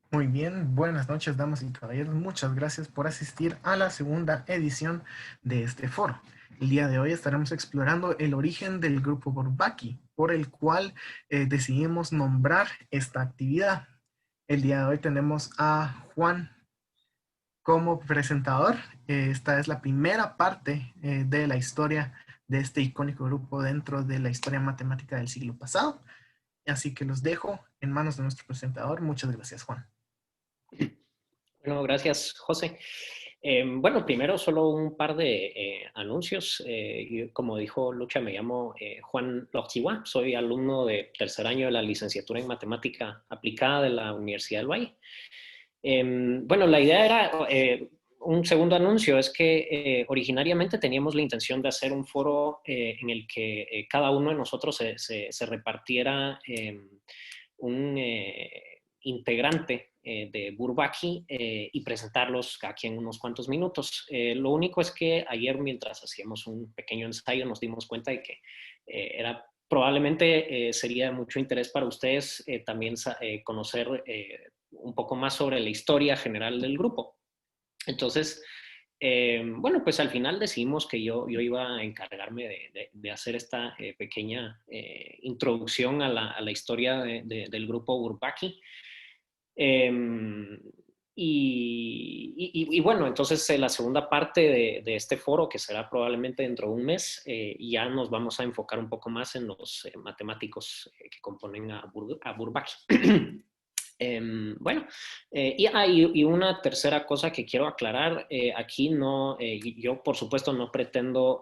Muy bien, buenas noches, damas y caballeros. Muchas gracias por asistir a la segunda edición de este foro. El día de hoy estaremos explorando el origen del grupo Bourbaki, por el cual decidimos nombrar esta actividad. El día de hoy tenemos a Juan como presentador. Esta es la primera parte de la historia de este icónico grupo dentro de la historia matemática del siglo pasado. Así que los dejo en manos de nuestro presentador. Muchas gracias, Juan. Bueno, gracias, José. Bueno, primero solo un par de anuncios. Como dijo Lucha, me llamo Juan Lortigua, soy alumno de tercer año de la licenciatura en Matemática Aplicada de la Universidad del Valle. Bueno, la idea era, un segundo anuncio, es que originariamente teníamos la intención de hacer un foro en el que cada uno de nosotros se repartiera un integrante de Bourbaki y presentarlos aquí en unos cuantos minutos. Lo único es que ayer, mientras hacíamos un pequeño ensayo, nos dimos cuenta de que era probablemente sería de mucho interés para ustedes también conocer un poco más sobre la historia general del grupo. Entonces, bueno, pues al final decidimos que yo iba a encargarme de hacer esta pequeña introducción a la historia del grupo Bourbaki. Eh, y bueno, entonces la segunda parte de este foro, que será probablemente dentro de un mes, ya nos vamos a enfocar un poco más en los matemáticos que componen a Bourbaki. Bueno, y una tercera cosa que quiero aclarar, aquí no, yo por supuesto no pretendo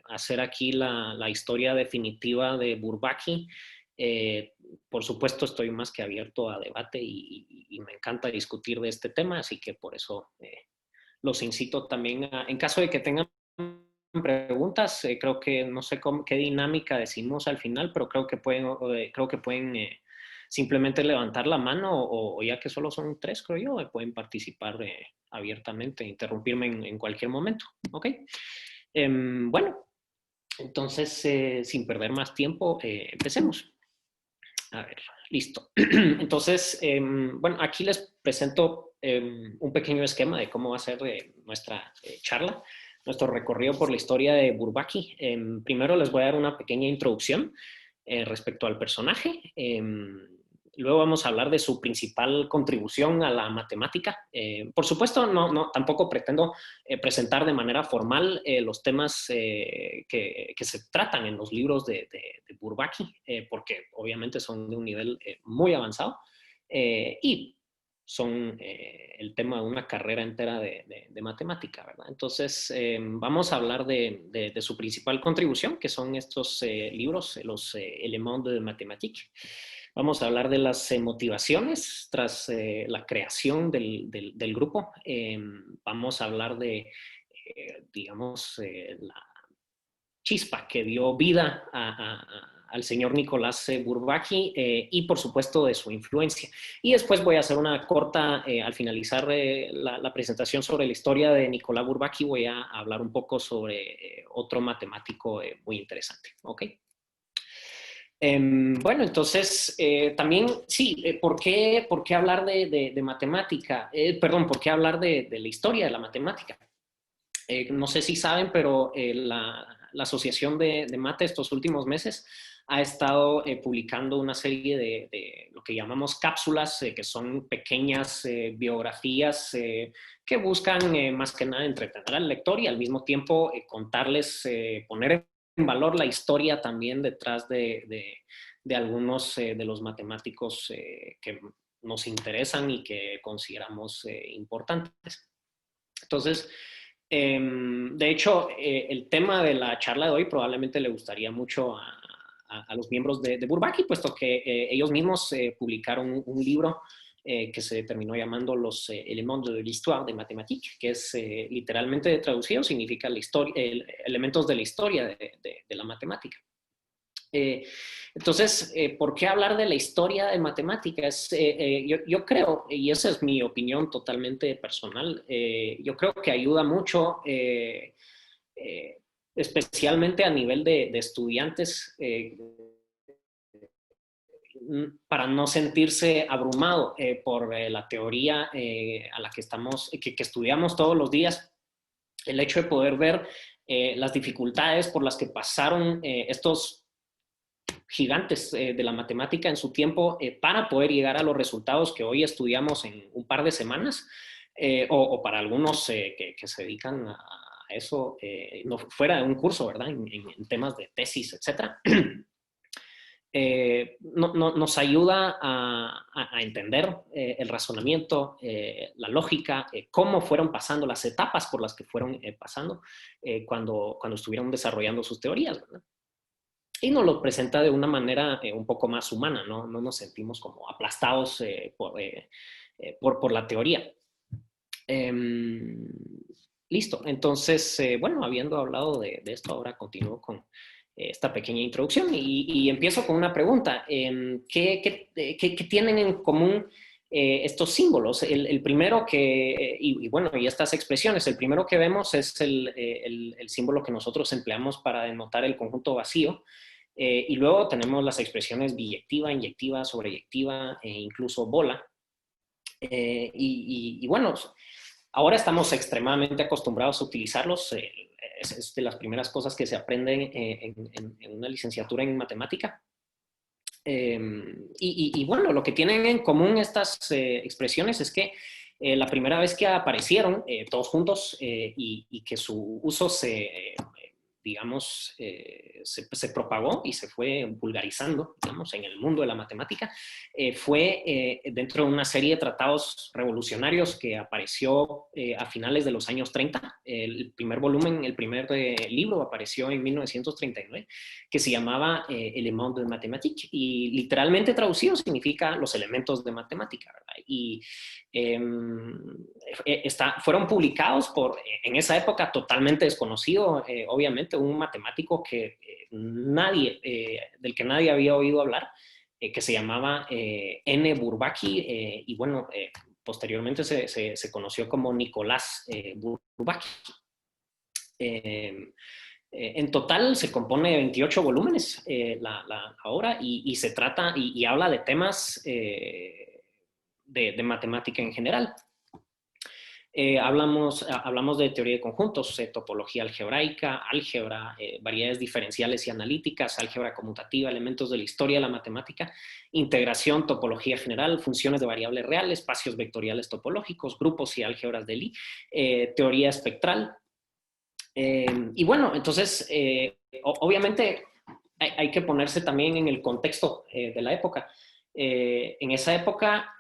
hacer aquí la historia definitiva de Bourbaki. Eh, por supuesto estoy más que abierto a debate y me encanta discutir de este tema, así que por eso los incito también en caso de que tengan preguntas, creo que no sé qué dinámica decimos al final, pero creo que pueden simplemente levantar la mano o ya que solo son tres, creo yo, pueden participar abiertamente, interrumpirme en cualquier momento. ¿Ok? Bueno, entonces, sin perder más tiempo, empecemos. A ver, listo. Entonces, bueno, aquí les presento un pequeño esquema de cómo va a ser nuestra charla, nuestro recorrido por la historia de Bourbaki. Primero les voy a dar una pequeña introducción respecto al personaje. Luego vamos a hablar de su principal contribución a la matemática. Por supuesto, tampoco pretendo presentar de manera formal los temas que se tratan en los libros de Bourbaki, porque obviamente son de un nivel muy avanzado y son el tema de una carrera entera de matemática, ¿verdad? Entonces, vamos a hablar de su principal contribución, que son estos libros, los Éléments de Mathématiques. Vamos a hablar de las motivaciones tras la creación del grupo. Vamos a hablar de, digamos, la chispa que dio vida al señor Nicolás Bourbaki y por supuesto de su influencia. Y después voy a hacer una corta, al finalizar la presentación sobre la historia de Nicolás Bourbaki, voy a hablar un poco sobre otro matemático muy interesante. ¿Ok? Bueno, entonces, también, sí, por qué hablar de matemática? Perdón, ¿por qué hablar de la historia de la matemática? No sé si saben, pero la Asociación de Mate estos últimos meses ha estado publicando una serie de lo que llamamos cápsulas, que son pequeñas biografías que buscan más que nada entretener al lector y al mismo tiempo contarles, poner en valor la historia también detrás de algunos de los matemáticos que nos interesan y que consideramos importantes. Entonces, de hecho, el tema de la charla de hoy probablemente le gustaría mucho a los miembros de Bourbaki, puesto que ellos mismos publicaron un libro que se terminó llamando Los Éléments de l'Histoire de Mathématiques, que es literalmente traducido, significa la historia, elementos de la historia de la matemática. Entonces, ¿por qué hablar de la historia de matemáticas? Yo creo, y esa es mi opinión totalmente personal, yo creo que ayuda mucho, eh, especialmente a nivel de estudiantes, para no sentirse abrumado por la teoría a la que estudiamos todos los días, el hecho de poder ver las dificultades por las que pasaron estos gigantes de la matemática en su tiempo para poder llegar a los resultados que hoy estudiamos en un par de semanas, o para algunos que se dedican a eso, no fuera de un curso, ¿verdad? En temas de tesis, etcétera. Nos ayuda a entender el razonamiento, la lógica, cómo fueron pasando, las etapas por las que fueron pasando cuando estuvieron desarrollando sus teorías, ¿verdad? Y nos lo presenta de una manera un poco más humana, ¿no? No nos sentimos como aplastados por la teoría. Listo, entonces, bueno, habiendo hablado de esto, ahora continúo con esta pequeña introducción y empiezo con una pregunta. ¿Qué tienen en común estos símbolos? El primero y estas expresiones, el primero que vemos es el símbolo que nosotros empleamos para denotar el conjunto vacío, y luego tenemos las expresiones biyectiva, inyectiva, sobreyectiva e incluso bola. Bueno, ahora estamos extremadamente acostumbrados a utilizarlos. Es de las primeras cosas que se aprenden en una licenciatura en matemática. Bueno, lo que tienen en común estas expresiones es que la primera vez que aparecieron todos juntos y que su uso digamos, se propagó y se fue vulgarizando, digamos, en el mundo de la matemática, fue dentro de una serie de tratados revolucionarios que apareció a finales de los años 30. El primer volumen, el primer libro apareció en 1939, que se llamaba Éléments de mathématiques, y literalmente traducido significa los elementos de matemática, ¿verdad? Y fueron publicados en esa época totalmente desconocido, obviamente, un matemático del que nadie había oído hablar, que se llamaba N. Bourbaki, y bueno, posteriormente se conoció como Nicolás Bourbaki. En total se compone de 28 volúmenes la obra, y se trata y habla de temas de matemática en general. Hablamos de teoría de conjuntos, topología algebraica, álgebra, variedades diferenciales y analíticas, álgebra conmutativa, elementos de la historia de la matemática, integración, topología general, funciones de variables reales, espacios vectoriales topológicos, grupos y álgebras de Lie, teoría espectral. Y bueno, entonces, obviamente hay que ponerse también en el contexto de la época. En esa época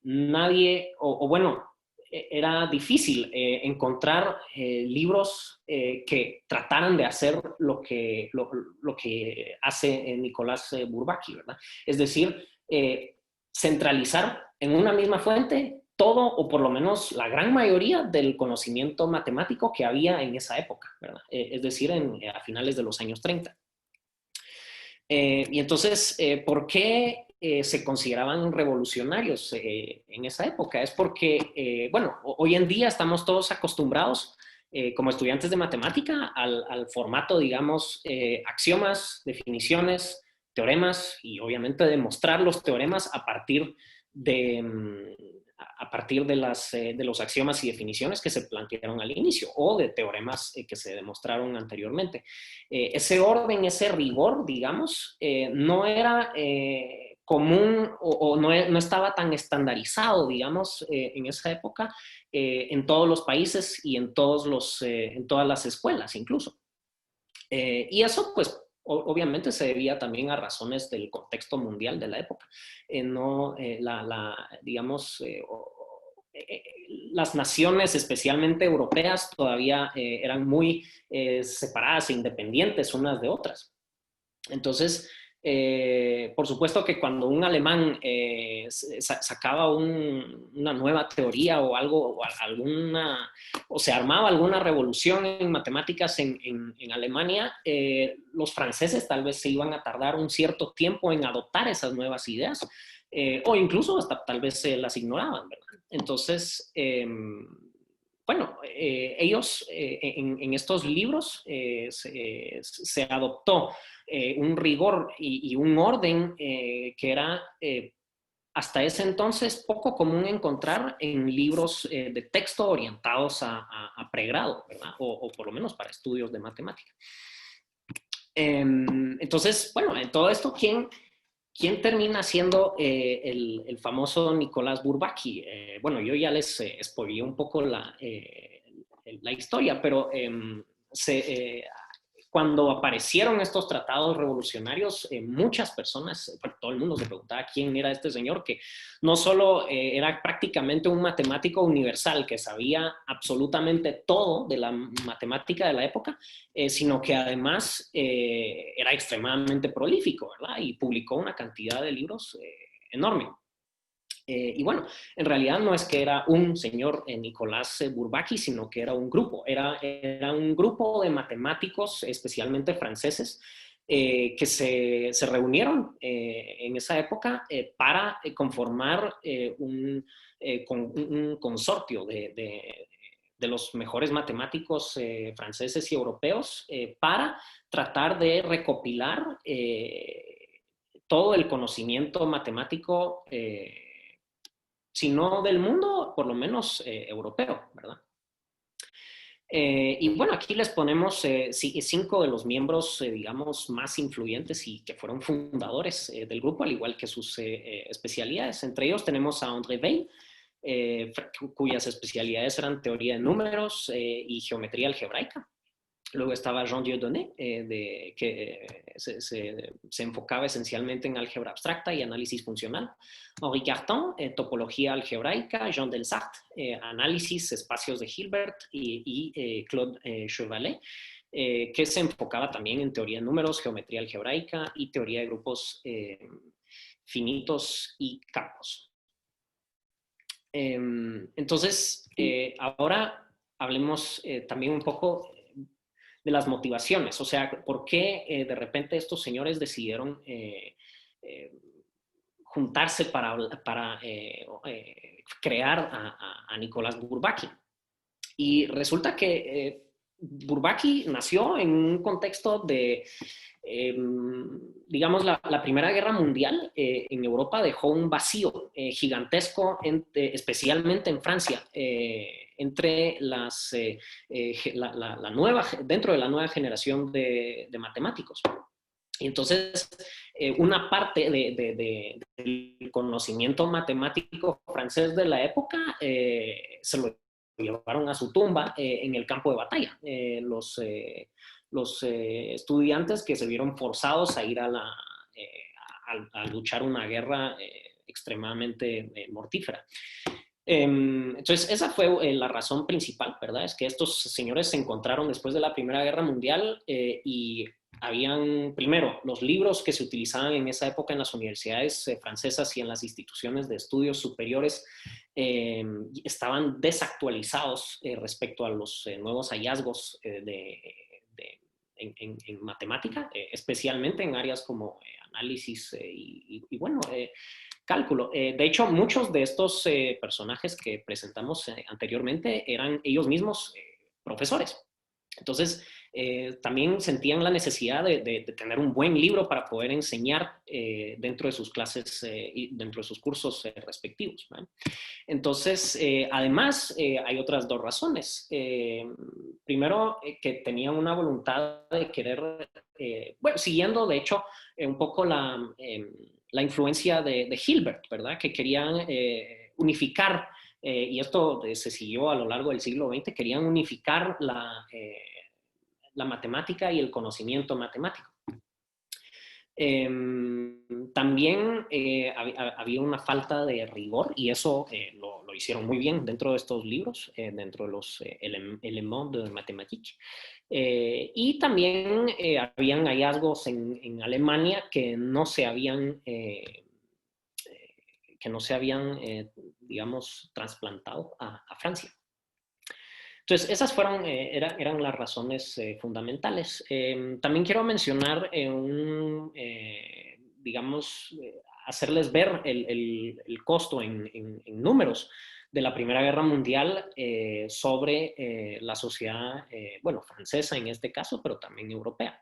nadie, bueno, era difícil encontrar libros que trataran de hacer lo que hace Nicolás Bourbaki, ¿verdad? Es decir, centralizar en una misma fuente todo, o por lo menos la gran mayoría del conocimiento matemático que había en esa época, ¿verdad? Es decir, a finales de los años 30. Y entonces, ¿por qué se consideraban revolucionarios en esa época? Es porque, bueno, hoy en día estamos todos acostumbrados, como estudiantes de matemática, al formato, digamos, axiomas, definiciones, teoremas, y obviamente demostrar los teoremas a partir de los axiomas y definiciones que se plantearon al inicio, o de teoremas que se demostraron anteriormente. Ese orden, ese rigor, digamos, no era común, o no estaba tan estandarizado, digamos, en esa época, en todos los países y en todas las escuelas incluso. Y eso, pues, obviamente se debía también a razones del contexto mundial de la época. Digamos, las naciones, especialmente europeas, todavía eran muy separadas e independientes unas de otras. Entonces, por supuesto que cuando un alemán sacaba una nueva teoría o algo, o se armaba alguna revolución en matemáticas en Alemania, los franceses tal vez se iban a tardar un cierto tiempo en adoptar esas nuevas ideas, o incluso hasta tal vez las ignoraban, ¿verdad? Entonces, bueno, ellos en estos libros se adoptó un rigor y un orden que era hasta ese entonces poco común encontrar en libros de texto orientados a pregrado, ¿verdad? O por lo menos para estudios de matemática. Entonces, bueno, en todo esto, ¿quién termina siendo el famoso Nicolás Bourbaki? Bueno, yo ya les spoileé un poco la historia, pero cuando aparecieron estos tratados revolucionarios, muchas personas, bueno, todo el mundo se preguntaba quién era este señor, que no solo era prácticamente un matemático universal que sabía absolutamente todo de la matemática de la época, sino que además era extremadamente prolífico, ¿verdad? Y publicó una cantidad de libros enorme. Y bueno, en realidad no es que era un señor Nicolás Bourbaki, sino que era un grupo. Era un grupo de matemáticos, especialmente franceses, que se reunieron en esa época para conformar un consortio de los mejores matemáticos franceses y europeos para tratar de recopilar todo el conocimiento matemático si no del mundo, por lo menos europeo, ¿verdad? Y bueno, aquí les ponemos 5 de los miembros, digamos, más influyentes y que fueron fundadores del grupo, al igual que sus especialidades. Entre ellos tenemos a André Weil, cuyas especialidades eran teoría de números y geometría algebraica. Luego estaba Jean Dieudonné, que se enfocaba esencialmente en álgebra abstracta y análisis funcional. Henri Cartan, topología algebraica. Jean Delsart, análisis, espacios de Hilbert. Y Claude Chevalet, que se enfocaba también en teoría de números, geometría algebraica y teoría de grupos finitos y campos. Entonces, ahora hablemos también un poco de las motivaciones, o sea, ¿por qué de repente estos señores decidieron juntarse para crear a Nicolás Bourbaki? Y resulta que Bourbaki nació en un contexto de, digamos, la Primera Guerra Mundial en Europa dejó un vacío gigantesco, especialmente en Francia, entre dentro de la nueva generación de matemáticos. Y entonces, una parte del conocimiento matemático francés de la época se lo llevaron a su tumba en el campo de batalla. Los estudiantes que se vieron forzados a ir a luchar una guerra extremadamente mortífera. Entonces, esa fue la razón principal, ¿verdad? Es que estos señores se encontraron después de la Primera Guerra Mundial y habían, primero, los libros que se utilizaban en esa época en las universidades francesas y en las instituciones de estudios superiores estaban desactualizados respecto a los nuevos hallazgos en matemática, especialmente en áreas como análisis y bueno, cálculo. De hecho, muchos de estos personajes que presentamos anteriormente eran ellos mismos profesores. Entonces, también sentían la necesidad de tener un buen libro para poder enseñar dentro de sus clases y dentro de sus cursos respectivos, ¿vale? Entonces, además, hay otras 2 razones. Primero, que tenían una voluntad de querer, bueno, siguiendo, de hecho, un poco la influencia de Hilbert, ¿verdad? Que querían unificar, y esto se siguió a lo largo del siglo XX, querían unificar la matemática y el conocimiento matemático. También había una falta de rigor y eso lo hicieron muy bien dentro de estos libros, dentro de los Éléments de Mathématiques. Y también habían hallazgos en Alemania que no se habían, digamos, trasplantado a Francia. Entonces, esas eran las razones fundamentales. También quiero mencionar digamos, hacerles ver el costo en números de la Primera Guerra Mundial sobre la sociedad, bueno, francesa en este caso, pero también europea.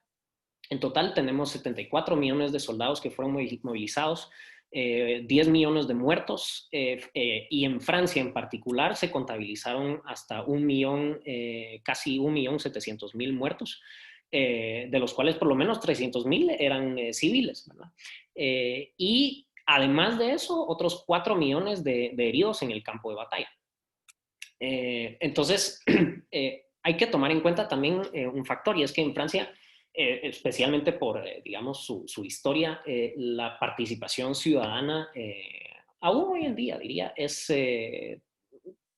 En total tenemos 74 millones de soldados que fueron movilizados, 10 millones de muertos, y en Francia en particular se contabilizaron hasta casi 1.700.000 muertos, de los cuales por lo menos 300.000 eran civiles, ¿verdad? Y además de eso, otros 4 millones de heridos en el campo de batalla. Entonces, hay que tomar en cuenta también un factor, y es que en Francia, especialmente por, digamos, su historia, la participación ciudadana, aún hoy en día, diría,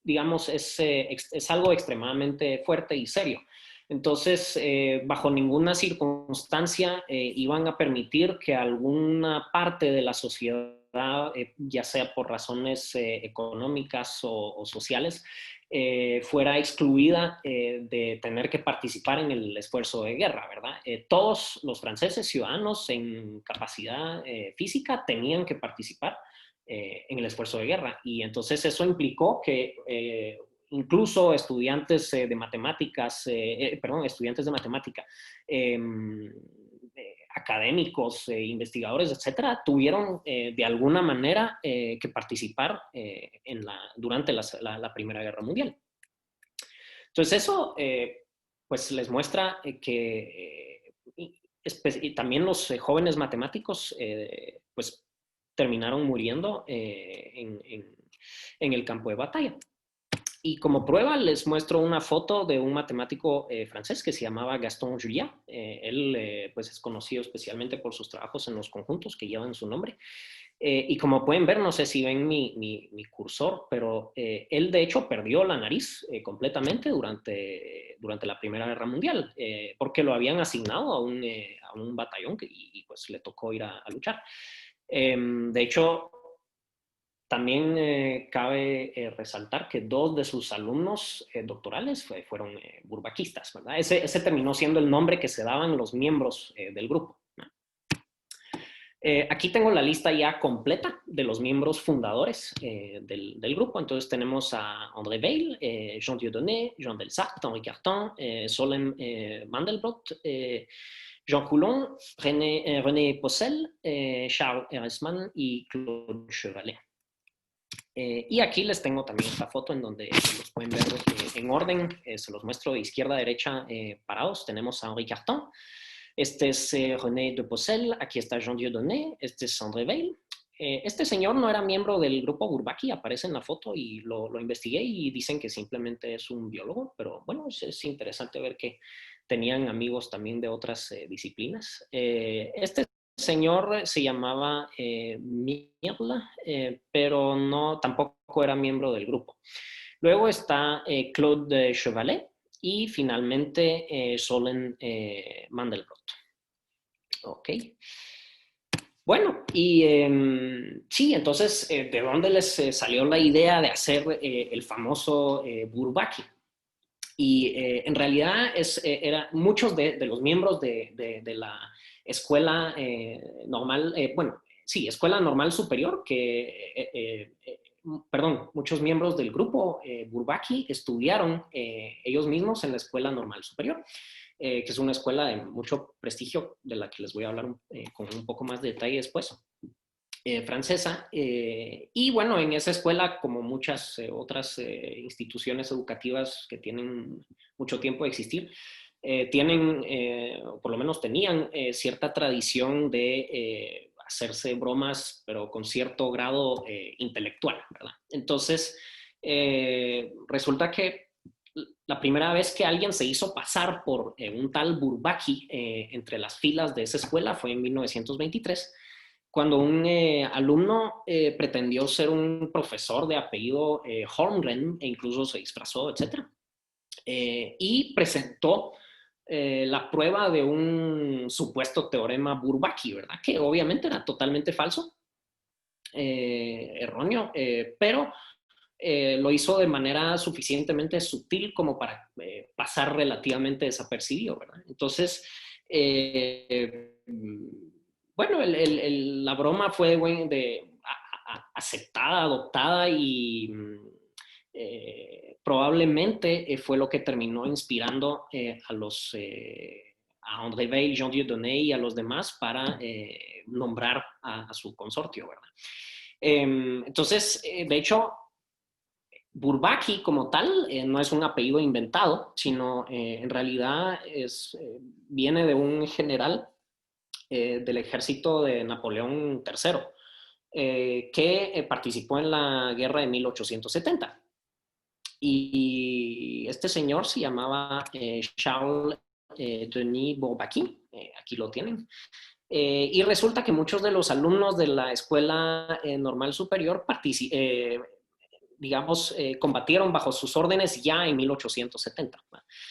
digamos, es algo extremadamente fuerte y serio. Entonces, bajo ninguna circunstancia iban a permitir que alguna parte de la sociedad, ya sea por razones económicas o sociales, fuera excluida de tener que participar en el esfuerzo de guerra, ¿verdad? Todos los franceses ciudadanos en capacidad física tenían que participar en el esfuerzo de guerra. Y entonces eso implicó que incluso estudiantes de matemáticas, estudiantes de matemática, académicos, investigadores, etcétera, tuvieron de alguna manera que participar durante la Primera Guerra Mundial. Entonces eso pues les muestra que y también los jóvenes matemáticos pues terminaron muriendo en el campo de batalla. Y como prueba les muestro una foto de un matemático francés que se llamaba Gaston Juliat. Él pues es conocido especialmente por sus trabajos en los conjuntos que llevan su nombre. Y como pueden ver, no sé si ven mi cursor, pero él de hecho perdió la nariz completamente durante la Primera Guerra Mundial, porque lo habían asignado a un batallón y pues le tocó ir a luchar. De hecho, también cabe resaltar que 2 de sus alumnos doctorales fueron burbaquistas, ¿verdad? Ese terminó siendo el nombre que se daban los miembros del grupo, ¿no? Aquí tengo la lista ya completa de los miembros fundadores del grupo. Entonces tenemos a André Weil, Jean Dieudonné, Jean Delsart, Henri Cartan, Solem Mandelbrot, Jean Coulon, René Possel, Charles Eresman y Claude Chevalet. Y aquí les tengo también esta foto en donde los pueden ver en orden. Se los muestro de izquierda a derecha parados. Tenemos a Henri Cartan. Este es René de Possel. Aquí está Jean Dieudonné. Este es André Weil. Este señor no era miembro del grupo Bourbaki, aparece en la foto y lo investigué y dicen que simplemente es un biólogo, pero bueno, es interesante ver que tenían amigos también de otras disciplinas. Este señor se llamaba Mirla, pero tampoco era miembro del grupo. Luego está Claude Chevalet y finalmente Solem Mandelbrot. Ok. Bueno, y sí, entonces, ¿de dónde les salió la idea de hacer el famoso Bourbaki? Y en realidad muchos de los miembros de la escuela normal, bueno, sí, escuela normal superior, perdón, muchos miembros del grupo Bourbaki estudiaron ellos mismos en la escuela normal superior, que es una escuela de mucho prestigio, de la que les voy a hablar con un poco más de detalle después. Francesa, y bueno, en esa escuela, como muchas otras instituciones educativas que tienen mucho tiempo de existir, tienen, o por lo menos tenían, cierta tradición de hacerse bromas, pero con cierto grado intelectual, ¿verdad? Entonces, resulta que la primera vez que alguien se hizo pasar por un tal Bourbaki entre las filas de esa escuela fue en 1923, cuando un alumno pretendió ser un profesor de apellido Holmgren e incluso se disfrazó, etc. Y presentó la prueba de un supuesto teorema Bourbaki, ¿verdad? Que obviamente era totalmente falso, erróneo, pero lo hizo de manera suficientemente sutil como para pasar relativamente desapercibido, ¿verdad? Entonces, bueno, la broma fue aceptada, adoptada y probablemente fue lo que terminó inspirando a André Weil, Jean Dieudonné y a los demás para nombrar a su consortio, ¿verdad? Entonces, de hecho, Bourbaki como tal no es un apellido inventado, sino en realidad viene de un general del ejército de Napoleón III, que participó en la guerra de 1870. Y este señor se llamaba Charles Denis Bourbaki, aquí lo tienen. Y resulta que muchos de los alumnos de la Escuela Normal Superior combatieron bajo sus órdenes ya en 1870.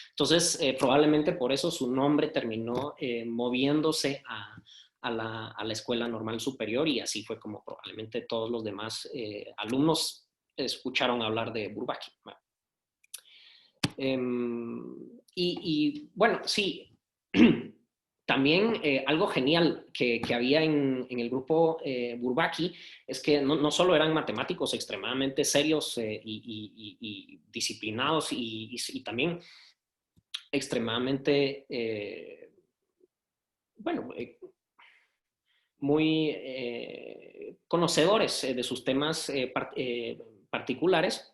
Entonces, probablemente por eso su nombre terminó moviéndose a la Escuela Normal Superior, y así fue como probablemente todos los demás alumnos escucharon hablar de Bourbaki. Bueno, sí, también algo genial que había en el grupo Bourbaki es que no solo eran matemáticos extremadamente serios y disciplinados y también extremadamente, muy conocedores de sus temas particulares,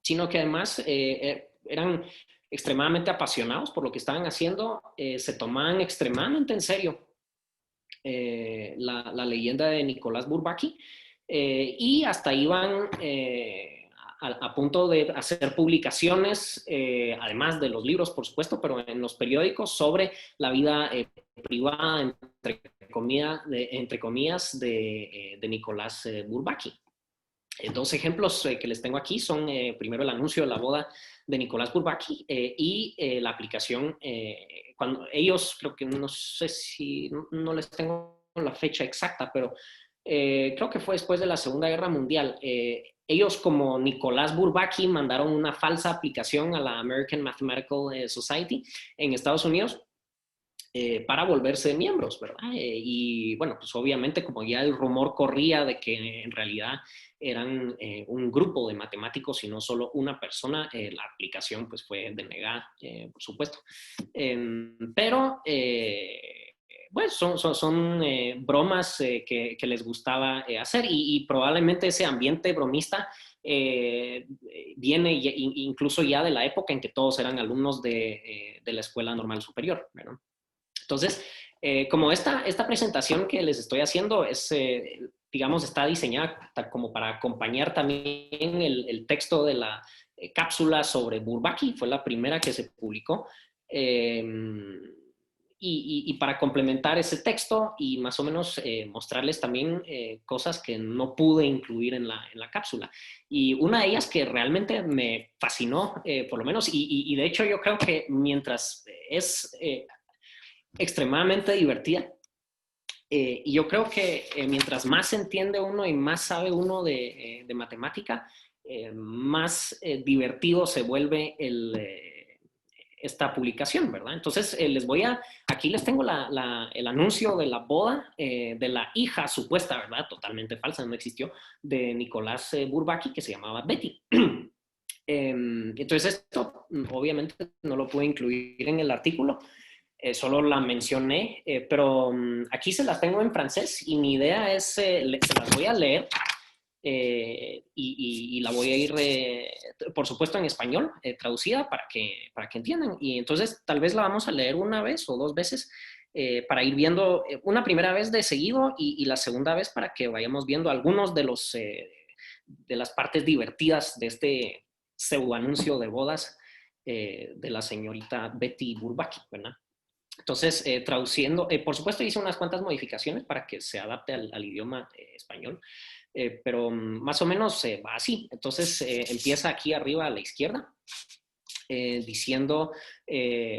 sino que además eran extremadamente apasionados por lo que estaban haciendo, se tomaban extremadamente en serio la leyenda de Nicolás Bourbaki, y hasta iban a punto de hacer publicaciones, además de los libros, por supuesto, pero en los periódicos sobre la vida privada, entre comillas, de Nicolás Bourbaki. Dos ejemplos que les tengo aquí son primero el anuncio de la boda de Nicolás Bourbaki y la aplicación, cuando ellos, creo que no sé si, no les tengo la fecha exacta, pero creo que fue después de la Segunda Guerra Mundial. Ellos, como Nicolás Bourbaki, mandaron una falsa aplicación a la American Mathematical Society en Estados Unidos para volverse miembros, ¿verdad? Y bueno, pues obviamente como ya el rumor corría de que en realidad eran un grupo de matemáticos y no solo una persona, la aplicación pues fue denegada, por supuesto. Pero bueno, son bromas que les gustaba hacer, y probablemente ese ambiente bromista viene incluso ya de la época en que todos eran alumnos de la Escuela Normal Superior, ¿verdad? Entonces, como esta presentación que les estoy haciendo es, digamos, está diseñada como para acompañar también el texto de la cápsula sobre Bourbaki, fue la primera que se publicó, y para complementar ese texto y más o menos mostrarles también cosas que no pude incluir en la cápsula. Y una de ellas que realmente me fascinó, por lo menos, y de hecho yo creo que mientras es extremadamente divertida, y yo creo que mientras más entiende uno y más sabe uno de matemática, más divertido se vuelve esta publicación, ¿verdad? Entonces, aquí les tengo el anuncio de la boda de la hija supuesta, ¿verdad? Totalmente falsa, no existió, de Nicolás Bourbaki, que se llamaba Betty. Entonces, esto obviamente no lo pude incluir en el artículo, solo la mencioné, pero aquí se las tengo en francés y mi idea es, se las voy a leer y la voy a ir, por supuesto, en español, traducida para que entiendan. Y entonces tal vez la vamos a leer una vez o dos veces para ir viendo una primera vez de seguido y la segunda vez para que vayamos viendo algunos de las partes divertidas de este pseudo anuncio de bodas de la señorita Betty Bourbaki, ¿verdad? Entonces, traduciendo, por supuesto hice unas cuantas modificaciones para que se adapte al idioma español, pero más o menos va así. Entonces, empieza aquí arriba a la izquierda, diciendo,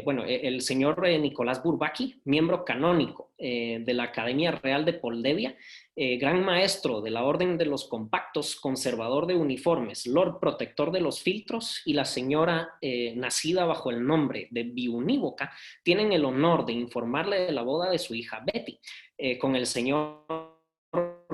bueno, el señor Nicolás Bourbaki, miembro canónico de la Academia Real de Moldavia, gran maestro de la Orden de los Compactos, conservador de uniformes, Lord Protector de los filtros, y la señora nacida bajo el nombre de Biunívoca, tienen el honor de informarle de la boda de su hija Betty, con el señor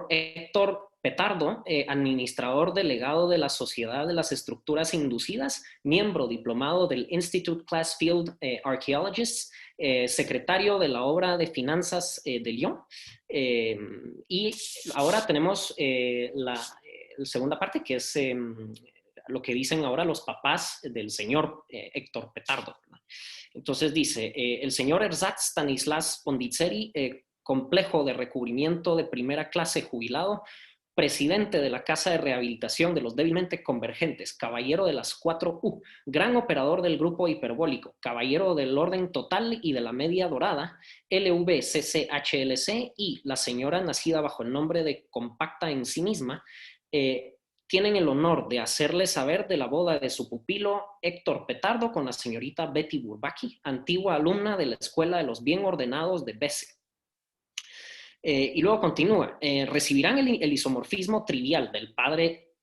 Héctor Petardo, administrador delegado de la Sociedad de las Estructuras Inducidas, miembro diplomado del Institute Class Field Archaeologists, secretario de la obra de finanzas de Lyon. Y ahora tenemos la segunda parte, que es lo que dicen ahora los papás del señor Héctor Petardo. Entonces dice, el señor Erzat Stanislas Pondicherry, complejo de recubrimiento de primera clase jubilado, presidente de la Casa de Rehabilitación de los Débilmente Convergentes, caballero de las 4U, gran operador del grupo hiperbólico, caballero del orden total y de la media dorada, LVCCHLC, y la señora nacida bajo el nombre de compacta en sí misma, tienen el honor de hacerle saber de la boda de su pupilo Héctor Petardo con la señorita Betty Bourbaki, antigua alumna de la Escuela de los Bien Ordenados de Besse. Y luego continúa, recibirán el isomorfismo trivial del padre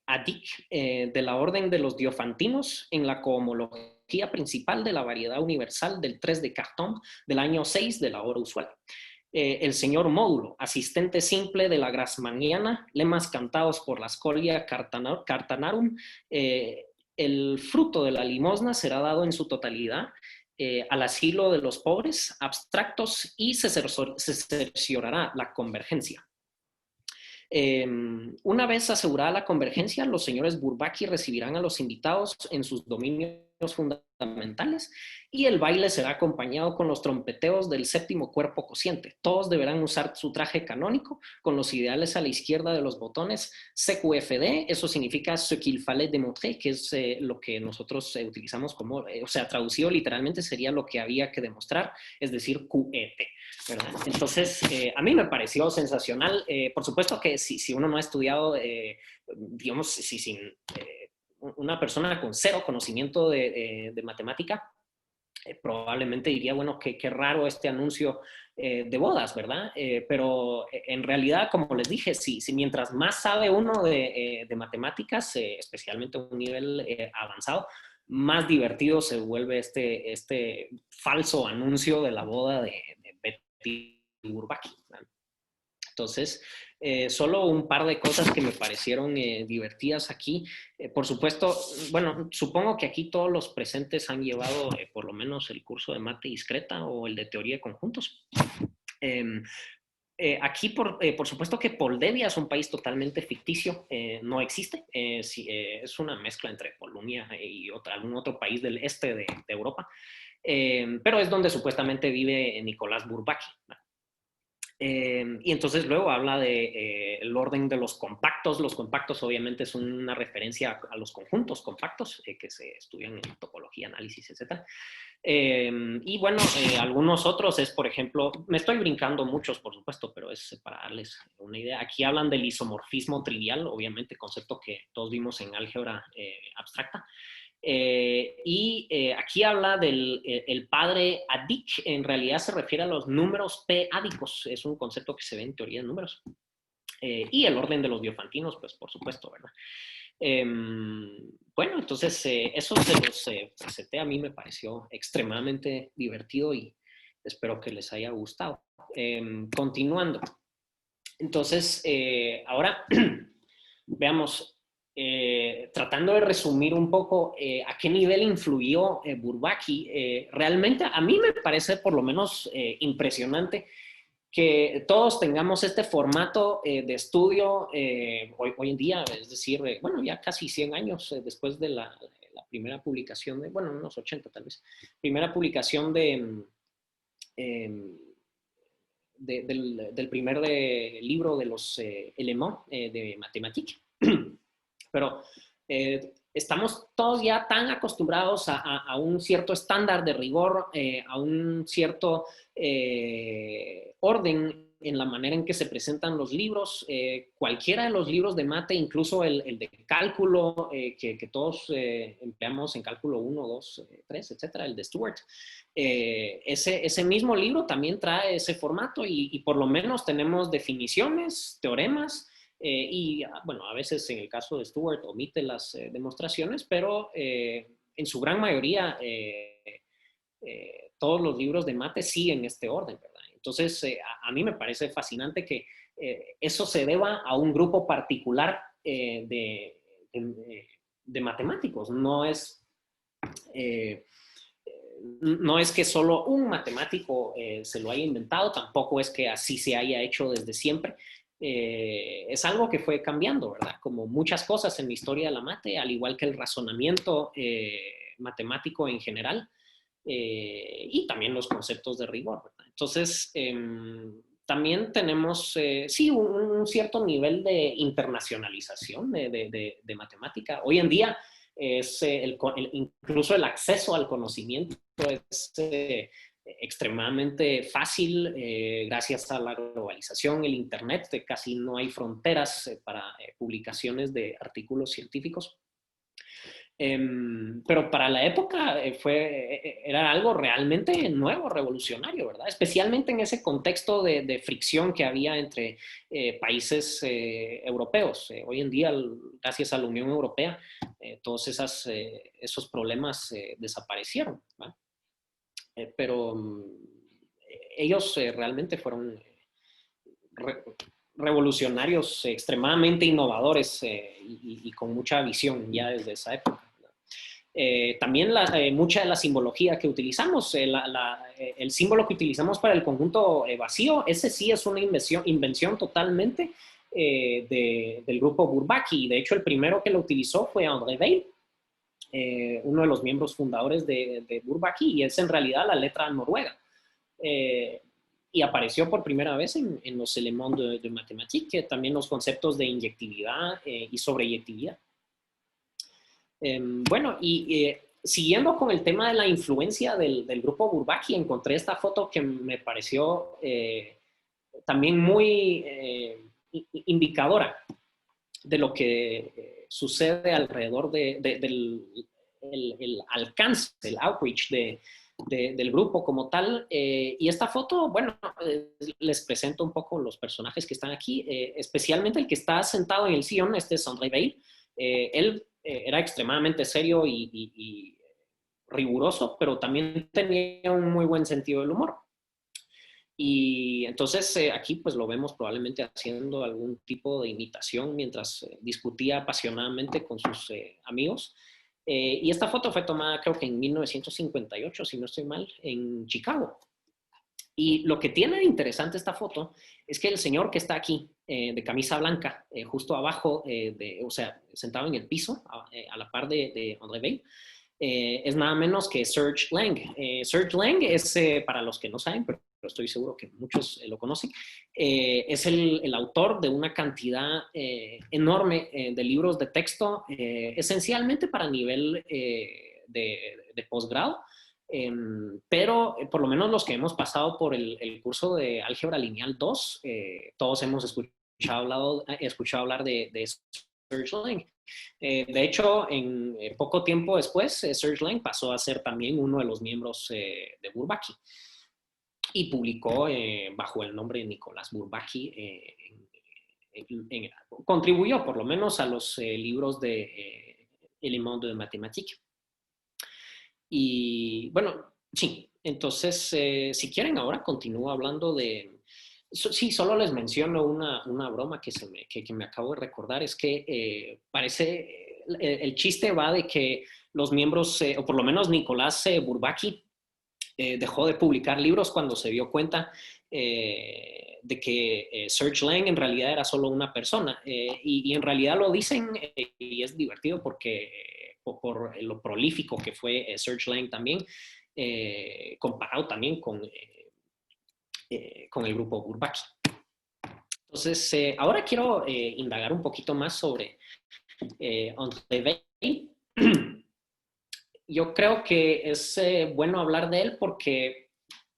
Adik de la orden de los diofantinos en la cohomología principal de la variedad universal del 3 de Carton del año 6 de la hora usual. El señor Módulo, asistente simple de la Grassmanniana, lemas cantados por la Scholia Cartanarum, el fruto de la limosna será dado en su totalidad al asilo de los pobres, abstractos, y se cerciorará la convergencia. Una vez asegurada la convergencia, los señores Bourbaki recibirán a los invitados en sus dominios fundamentales y el baile será acompañado con los trompeteos del séptimo cuerpo cociente. Todos deberán usar su traje canónico con los ideales a la izquierda de los botones CQFD, eso significa ce qu'il fallait démontrer, que es lo que nosotros utilizamos como, o sea, traducido literalmente sería lo que había que demostrar, es decir, QET, ¿verdad? Entonces, a mí me pareció sensacional. Por supuesto que si uno no ha estudiado, digamos, sin una persona con cero conocimiento de matemática, probablemente diría, bueno, qué raro este anuncio de bodas, ¿verdad? Pero en realidad, como les dije, si mientras más sabe uno de matemáticas, especialmente a un nivel avanzado, más divertido se vuelve este falso anuncio de la boda de Betty Bourbaki, ¿verdad? Entonces, solo un par de cosas que me parecieron divertidas aquí. Por supuesto, bueno, supongo que aquí todos los presentes han llevado por lo menos el curso de mate discreta o el de teoría de conjuntos. Aquí, por supuesto que Moldavia es un país totalmente ficticio, no existe, es una mezcla entre Polonia y algún otro país del este de Europa, pero es donde supuestamente vive Nicolás Bourbaki, ¿no? Y entonces luego habla de el orden de los compactos. Los compactos obviamente son una referencia a los conjuntos compactos que se estudian en topología, análisis, etc. Y bueno, algunos otros es, por ejemplo, me estoy brincando muchos, por supuesto, pero es para darles una idea. Aquí hablan del isomorfismo trivial, obviamente, concepto que todos vimos en álgebra abstracta. Aquí habla del el padre Adik, en realidad se refiere a los números p-ádicos, es un concepto que se ve en teoría de números. Y el orden de los diofantinos, pues por supuesto, ¿verdad? Bueno, entonces eso se los presenté, a mí me pareció extremadamente divertido y espero que les haya gustado. Continuando. Entonces, ahora veamos. Tratando de resumir un poco a qué nivel influyó Bourbaki, realmente a mí me parece por lo menos impresionante que todos tengamos este formato de estudio hoy en día, es decir, bueno, ya casi 100 años después de la primera publicación, bueno, unos 80 tal vez, primera publicación del primer libro de los Éléments de Mathématiques. Pero estamos todos ya tan acostumbrados a un cierto estándar de rigor, a un cierto orden en la manera en que se presentan los libros. Cualquiera de los libros de mate, incluso el de cálculo que todos empleamos en cálculo 1, 2, 3, etcétera, el de Stewart. Ese mismo libro también trae ese formato y por lo menos tenemos definiciones, teoremas, y bueno, a veces en el caso de Stewart omite las demostraciones, pero en su gran mayoría todos los libros de mate siguen este orden, ¿verdad? Entonces, a mí me parece fascinante que eso se deba a un grupo particular de matemáticos. No es que solo un matemático se lo haya inventado, tampoco es que así se haya hecho desde siempre. Es algo que fue cambiando, ¿verdad? Como muchas cosas en la historia de la mate, al igual que el razonamiento matemático en general, y también los conceptos de rigor, ¿verdad? Entonces, también tenemos, sí, un cierto nivel de internacionalización de matemática. Hoy en día, incluso el acceso al conocimiento es extremadamente fácil gracias a la globalización, el Internet, casi no hay fronteras para publicaciones de artículos científicos. Pero para la época era algo realmente nuevo, revolucionario, ¿verdad? Especialmente en ese contexto de fricción que había entre países europeos. Hoy en día, gracias a la Unión Europea, todos esos problemas desaparecieron, ¿verdad? Pero ellos realmente fueron revolucionarios extremadamente innovadores y con mucha visión ya desde esa época. También mucha de la simbología que utilizamos, el símbolo que utilizamos para el conjunto vacío, ese sí es una invención totalmente del grupo Bourbaki. De hecho, el primero que lo utilizó fue André Weil, uno de los miembros fundadores de Bourbaki, y es en realidad la letra noruega. Y apareció por primera vez en los Éléments de Mathématiques, también los conceptos de inyectividad y sobreyectividad. Bueno, y siguiendo con el tema de la influencia del grupo Bourbaki, encontré esta foto que me pareció también muy indicadora de lo que sucede alrededor del alcance, el outreach del grupo como tal. Y esta foto, bueno, les presento un poco los personajes que están aquí, especialmente el que está sentado en el sillón, este es André Weil. Él era extremadamente serio y riguroso, pero también tenía un muy buen sentido del humor. Y entonces aquí pues lo vemos probablemente haciendo algún tipo de imitación mientras discutía apasionadamente con sus amigos. Y esta foto fue tomada creo que en 1958, si no estoy mal, en Chicago. Y lo que tiene de interesante esta foto es que el señor que está aquí, de camisa blanca, justo abajo, o sea, sentado en el piso, a la par de André Weil, es nada menos que Serge Lang. Serge Lang es, para los que no saben, pero estoy seguro que muchos lo conocen, es el autor de una cantidad enorme de libros de texto, esencialmente para nivel de posgrado. Pero por lo menos los que hemos pasado por el curso de álgebra lineal 2, todos hemos escuchado hablar de Serge Lang. De hecho, en poco tiempo después, Serge Lang pasó a ser también uno de los miembros de Bourbaki y publicó bajo el nombre de Nicolas Bourbaki, contribuyó por lo menos a los libros de Éléments de Mathématiques. Y bueno, sí, entonces, si quieren, ahora continúo hablando de... Sí, solo les menciono una broma que me acabo de recordar, es que parece, el chiste va de que los miembros, o por lo menos Nicolás Bourbaki, dejó de publicar libros cuando se dio cuenta de que Serge Lang en realidad era solo una persona. Y en realidad lo dicen, y es divertido porque por lo prolífico que fue Serge Lang también, comparado también con el grupo Bourbaki. Entonces, ahora quiero indagar un poquito más sobre André Weil. Yo creo que es bueno hablar de él porque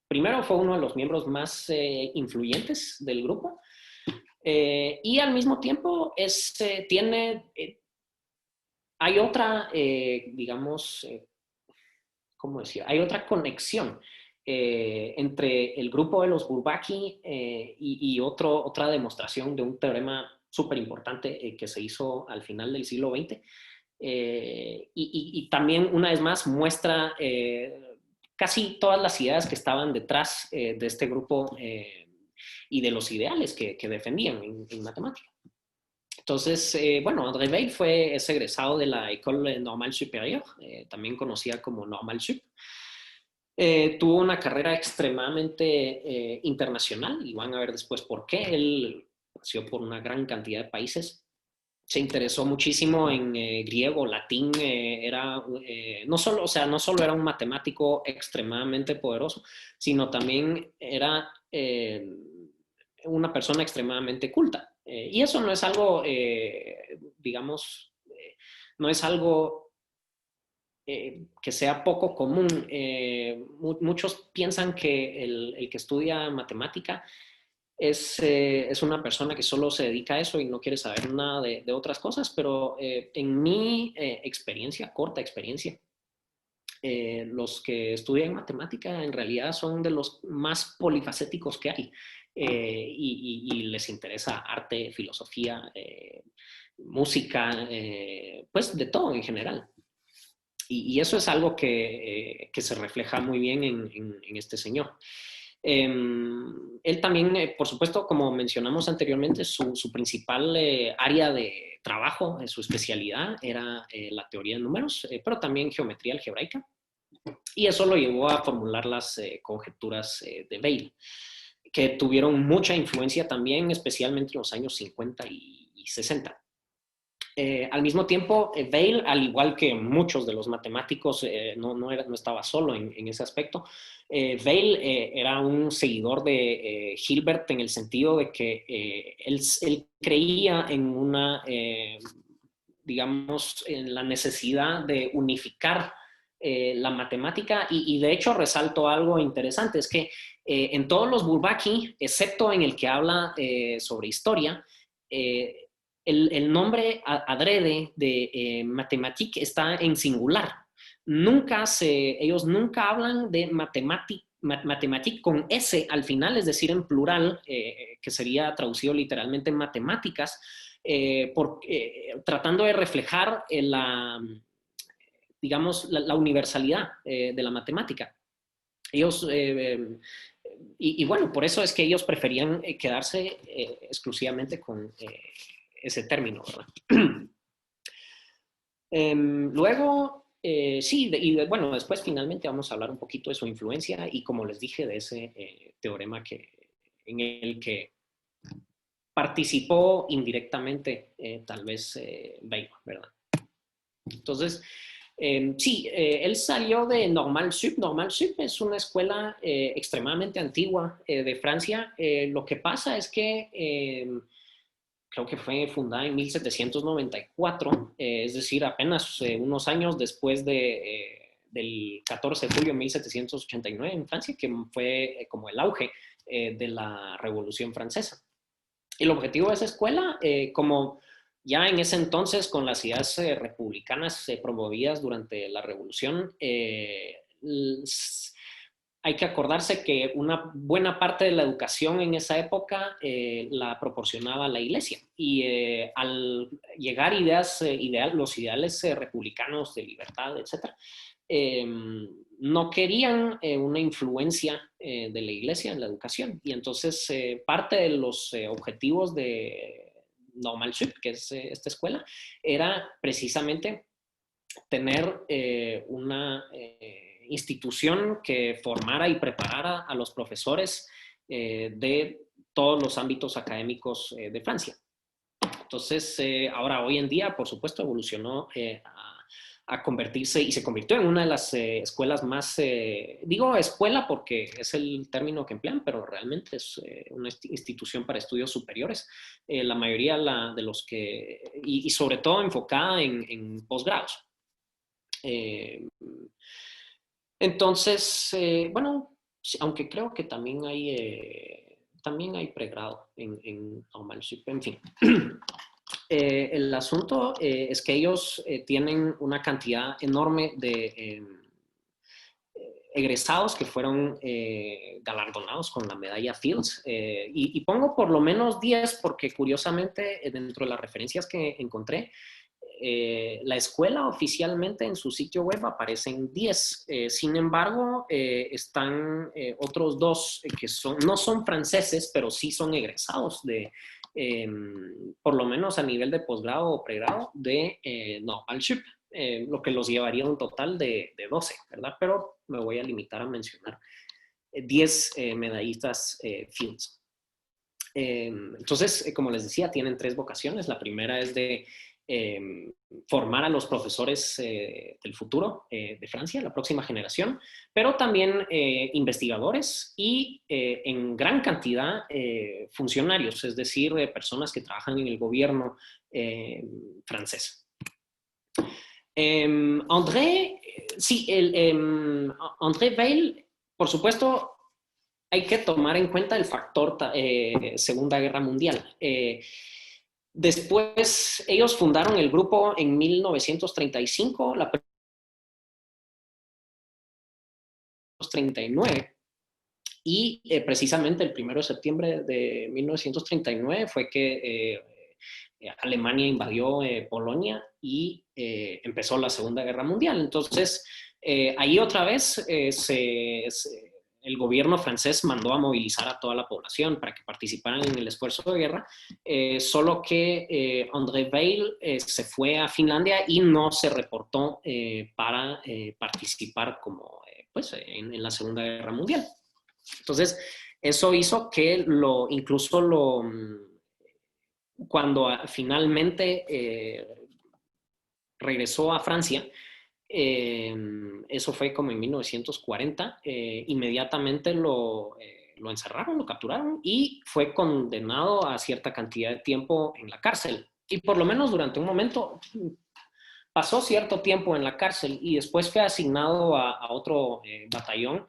primero fue uno de los miembros más influyentes del grupo y al mismo tiempo hay otra, digamos, ¿cómo decir? Hay otra conexión entre el grupo de los Bourbaki y otra demostración de un teorema súper importante que se hizo al final del siglo XX. Y también, una vez más, muestra casi todas las ideas que estaban detrás de este grupo y de los ideales que defendían en matemática. Entonces, bueno, André Weil es egresado de la École Normale Supérieure, también conocida como Normal Sup. Tuvo una carrera extremadamente internacional, y van a ver después por qué. Él pasó por una gran cantidad de países. Se interesó muchísimo en griego, latín, no solo era un matemático extremadamente poderoso, sino también era una persona extremadamente culta. Y eso no es algo, digamos, no es algo que sea poco común. Muchos piensan que el que estudia matemática es una persona que solo se dedica a eso y no quiere saber nada de otras cosas, pero en mi experiencia, corta experiencia, los que estudian matemática en realidad son de los más polifacéticos que hay, y les interesa arte, filosofía, música, pues de todo en general. Y eso es algo que se refleja muy bien en este señor. Él también, por supuesto, como mencionamos anteriormente, su principal área de trabajo, su especialidad era la teoría de números, pero también geometría algebraica. Y eso lo llevó a formular las conjeturas de Weil, que tuvieron mucha influencia también, especialmente en los años 50 y 60. Al mismo tiempo, Weil, al igual que muchos de los matemáticos, no estaba solo en ese aspecto. Weil era un seguidor de Hilbert en el sentido de que él creía en digamos, en la necesidad de unificar la matemática, y de hecho resalto algo interesante, es que en todos los Bourbaki, excepto en el que habla sobre historia, el nombre adrede de mathématique está en singular. Ellos nunca hablan de mathématique con S al final, es decir, en plural, que sería traducido literalmente en matemáticas, tratando de reflejar digamos, la universalidad de la matemática. Ellos, y bueno, por eso es que ellos preferían quedarse exclusivamente con ese término, ¿verdad? Luego, sí, bueno, después finalmente vamos a hablar un poquito de su influencia y, como les dije, de ese teorema en el que participó indirectamente tal vez Weil, ¿verdad? Entonces, sí, él salió de Normal Sup. Normal Sup es una escuela extremadamente antigua de Francia. Lo que pasa es que creo que fue fundada en 1794, es decir, apenas unos años después del 14 de julio de 1789 en Francia, que fue como el auge de la Revolución Francesa. El objetivo de esa escuela, como ya en ese entonces con las ideas republicanas promovidas durante la Revolución, hay que acordarse que una buena parte de la educación en esa época la proporcionaba la Iglesia. Y al llegar los ideales republicanos de libertad, etc., no querían una influencia de la Iglesia en la educación. Y entonces parte de los objetivos de Normal Sup, que es esta escuela, era precisamente tener una institución que formara y preparara a los profesores de todos los ámbitos académicos de Francia. Entonces, ahora, hoy en día, por supuesto, evolucionó a convertirse, y se convirtió en una de las escuelas más, digo escuela porque es el término que emplean, pero realmente es una institución para estudios superiores. La mayoría de los que, y sobre todo enfocada en posgrados. Entonces, bueno, aunque creo que también hay pregrado en Normal Sup, en fin. El asunto es que ellos tienen una cantidad enorme de egresados que fueron galardonados con la medalla Fields. Y pongo por lo menos 10 porque, curiosamente, dentro de las referencias que encontré, la escuela oficialmente en su sitio web aparecen 10. Sin embargo, están otros 2 que no son franceses, pero sí son egresados de, por lo menos a nivel de posgrado o pregrado, de Normal Sup, lo que los llevaría a un total de 12, ¿verdad? Pero me voy a limitar a mencionar 10 medallistas Fields. Entonces, como les decía, tienen 3 vocaciones. La primera es de formar a los profesores del futuro de Francia, la próxima generación, pero también investigadores y en gran cantidad funcionarios, es decir, personas que trabajan en el gobierno francés. André Weil, por supuesto, hay que tomar en cuenta el factor Segunda Guerra Mundial. Después, ellos fundaron el grupo en 1935, la 1939, y precisamente el 1 de septiembre de 1939 fue que Alemania invadió Polonia y empezó la Segunda Guerra Mundial. Entonces, ahí otra vez el gobierno francés mandó a movilizar a toda la población para que participaran en el esfuerzo de guerra, solo que André Weil se fue a Finlandia y no se reportó para participar como, pues, en la Segunda Guerra Mundial. Entonces, eso hizo que cuando finalmente regresó a Francia, eso fue como en 1940, inmediatamente lo encerraron, lo capturaron y fue condenado a cierta cantidad de tiempo en la cárcel. Y por lo menos durante un momento pasó cierto tiempo en la cárcel y después fue asignado a otro batallón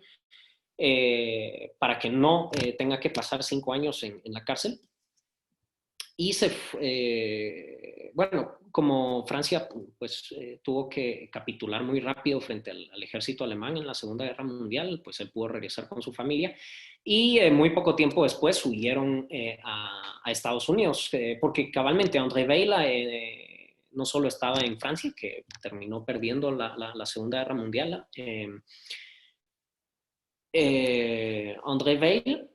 para que no tenga que pasar 5 años en la cárcel. Y bueno, como Francia pues, tuvo que capitular muy rápido frente al ejército alemán en la Segunda Guerra Mundial, pues él pudo regresar con su familia y muy poco tiempo después huyeron a Estados Unidos, porque cabalmente André Weil no solo estaba en Francia, que terminó perdiendo la Segunda Guerra Mundial, André Weil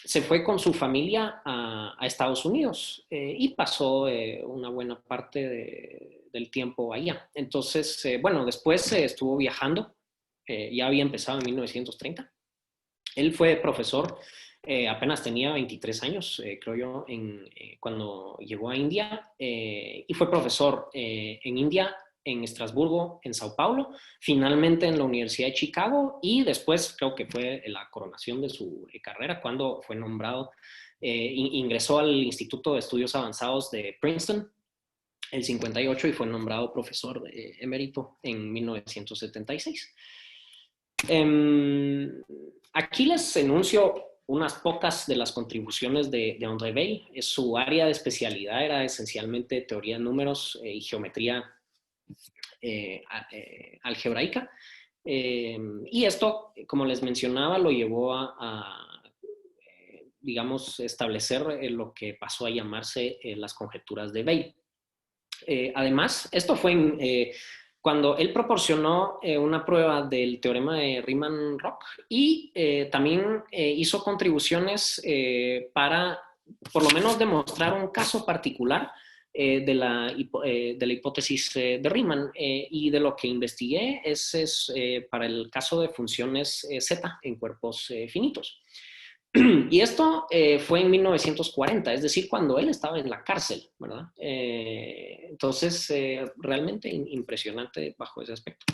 se fue con su familia a Estados Unidos y pasó una buena parte del tiempo allá. Entonces, bueno, después estuvo viajando, ya había empezado en 1930. Él fue profesor, apenas tenía 23 años, creo yo, cuando llegó a India, y fue profesor en India, en Estrasburgo, en Sao Paulo, finalmente en la Universidad de Chicago y después creo que fue la coronación de su carrera cuando fue nombrado, ingresó al Instituto de Estudios Avanzados de Princeton el 58 y fue nombrado profesor emérito en 1976. Aquí les enuncio unas pocas de las contribuciones de André Weil. Su área de especialidad era esencialmente teoría de números y geometría algebraica. Y esto, como les mencionaba, lo llevó digamos, establecer lo que pasó a llamarse las conjeturas de Weil. Además, esto fue cuando él proporcionó una prueba del teorema de Riemann-Roch y también hizo contribuciones para, por lo menos, demostrar un caso particular de la hipótesis de Riemann, y de lo que investigué es para el caso de funciones Z en cuerpos finitos. Y esto fue en 1940, es decir, cuando él estaba en la cárcel, ¿verdad? Entonces, realmente impresionante bajo ese aspecto.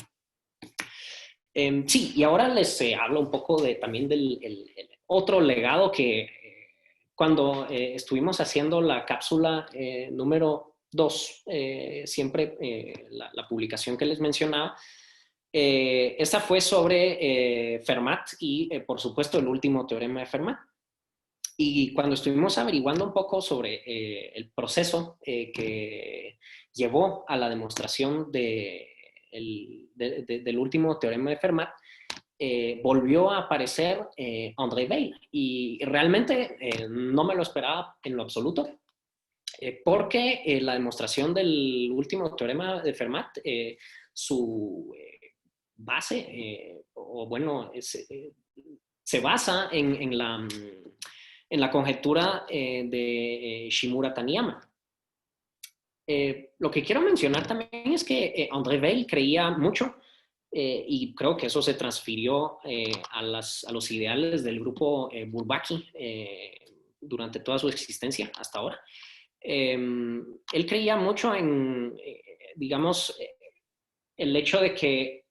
Sí, y ahora les hablo un poco también del otro legado que cuando estuvimos haciendo la cápsula número 2, siempre la publicación que les mencionaba, esta fue sobre Fermat y, por supuesto, el último teorema de Fermat. Y cuando estuvimos averiguando un poco sobre el proceso que llevó a la demostración del último teorema de Fermat, volvió a aparecer André Weil. Y realmente no me lo esperaba en lo absoluto. porque la demostración del último teorema de Fermat, su base, o bueno, se basa en la conjetura de Shimura-Taniyama. Lo que quiero mencionar también es que André Weil creía mucho, y creo que eso se transfirió a los ideales del grupo Bourbaki durante toda su existencia hasta ahora. Él creía mucho en, digamos, el hecho de que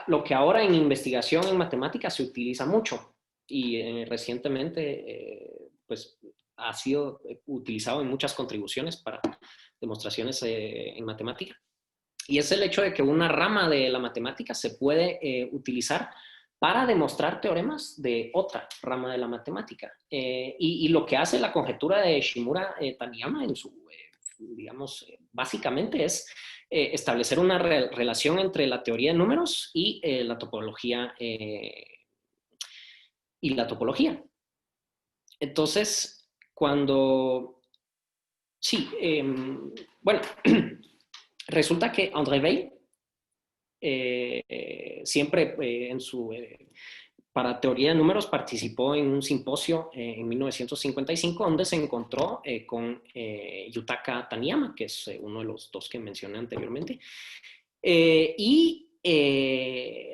lo que ahora en investigación en matemáticas se utiliza mucho y recientemente pues ha sido utilizado en muchas contribuciones para demostraciones en matemática. Y es el hecho de que una rama de la matemática se puede utilizar para demostrar teoremas de otra rama de la matemática. Y lo que hace la conjetura de Shimura-Taniyama en su, digamos, básicamente es establecer una relación entre la teoría de números y la topología. Entonces, cuando... Sí, bueno, resulta que André Weil siempre en su... para teoría de números participó en un simposio en 1955 donde se encontró con Yutaka Taniyama, que es uno de los dos que mencioné anteriormente.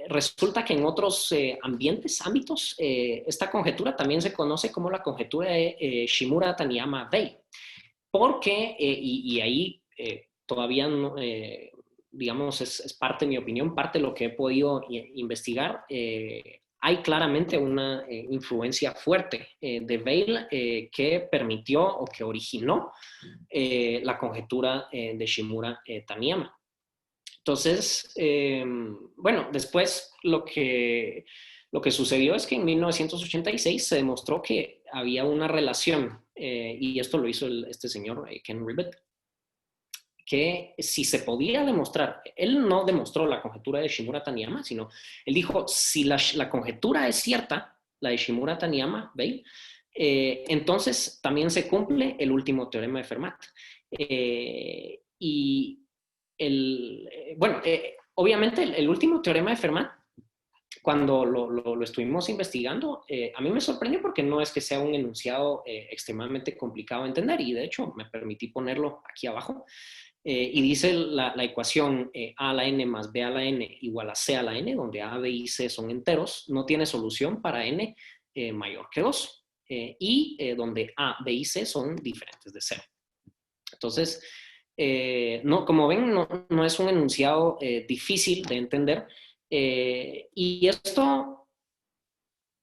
Resulta que en otros ámbitos, esta conjetura también se conoce como la conjetura de Shimura-Taniyama-Weil, porque, y ahí todavía no, digamos, es parte de mi opinión, parte de lo que he podido investigar, hay claramente una influencia fuerte de Weil que permitió o que originó la conjetura de Shimura-Taniyama. Entonces, bueno, después lo que sucedió es que en 1986 se demostró que había una relación, y esto lo hizo este señor Ken Ribet, que si se podía demostrar, él no demostró la conjetura de Shimura-Taniyama, sino él dijo, si la conjetura es cierta, la de Shimura-Taniyama, ¿veis? Entonces también se cumple el último teorema de Fermat. Bueno, obviamente el último teorema de Fermat, cuando lo estuvimos investigando, a mí me sorprendió porque no es que sea un enunciado extremadamente complicado de entender, y de hecho me permití ponerlo aquí abajo. Y dice la ecuación a a la n más b a la n igual a c a la n, donde a, b y c son enteros, no tiene solución para n mayor que 2, donde a, b y c son diferentes de 0. Entonces, no, como ven, no es un enunciado difícil de entender, y esto